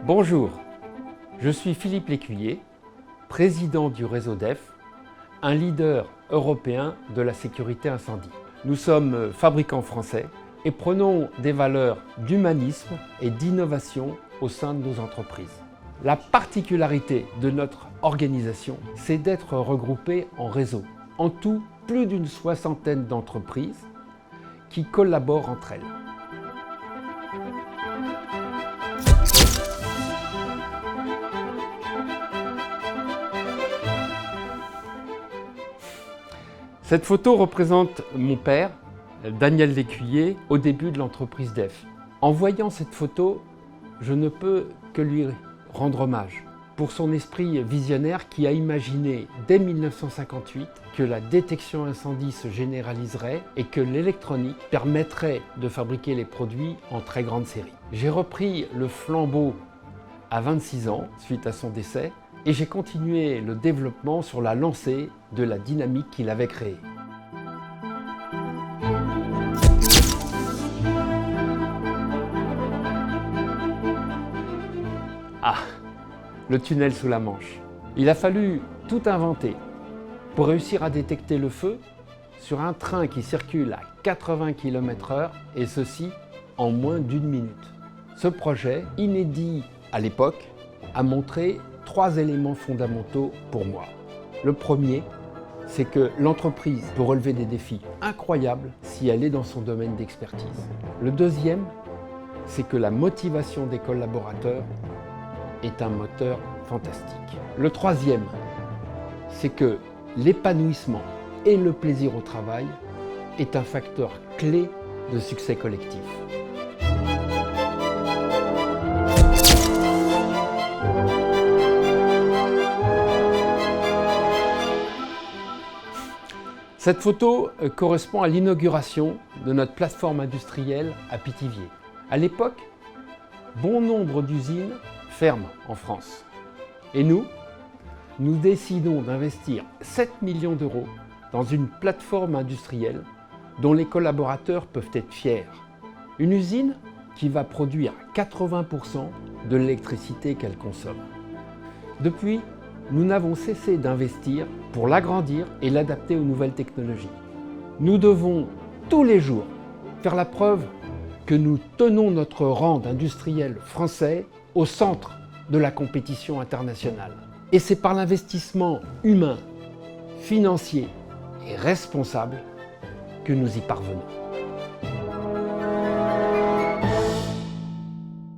Bonjour, je suis Philippe Lécuyer, président du réseau DEF, un leader européen de la sécurité incendie. Nous sommes fabricants français et prenons des valeurs d'humanisme et d'innovation au sein de nos entreprises. La particularité de notre organisation, c'est d'être regroupés en réseau. En tout, plus d'une soixantaine d'entreprises qui collaborent entre elles. Cette photo représente mon père, Daniel Lécuyer, au début de l'entreprise DEF. En voyant cette photo, je ne peux que lui rendre hommage pour son esprit visionnaire qui a imaginé dès 1958 que la détection incendie se généraliserait et que l'électronique permettrait de fabriquer les produits en très grande série. J'ai repris le flambeau à 26 ans suite à son décès et j'ai continué le développement sur la lancée de la dynamique qu'il avait créée. Ah, le tunnel sous la Manche. Il a fallu tout inventer pour réussir à détecter le feu sur un train qui circule à 80 km/h et ceci en moins d'une minute. Ce projet, inédit à l'époque, a montré 3 éléments fondamentaux pour moi. Le premier, c'est que l'entreprise peut relever des défis incroyables si elle est dans son domaine d'expertise. Le deuxième, c'est que la motivation des collaborateurs est un moteur fantastique. Le troisième, c'est que l'épanouissement et le plaisir au travail est un facteur clé de succès collectif. Cette photo correspond à l'inauguration de notre plateforme industrielle à Pithiviers. À l'époque, bon nombre d'usines ferment en France. Et nous décidons d'investir 7 millions d'euros dans une plateforme industrielle dont les collaborateurs peuvent être fiers. Une usine qui va produire 80% de l'électricité qu'elle consomme. Depuis, nous n'avons cessé d'investir pour l'agrandir et l'adapter aux nouvelles technologies. Nous devons tous les jours faire la preuve que nous tenons notre rang d'industriel français au centre de la compétition internationale. Et c'est par l'investissement humain, financier et responsable que nous y parvenons.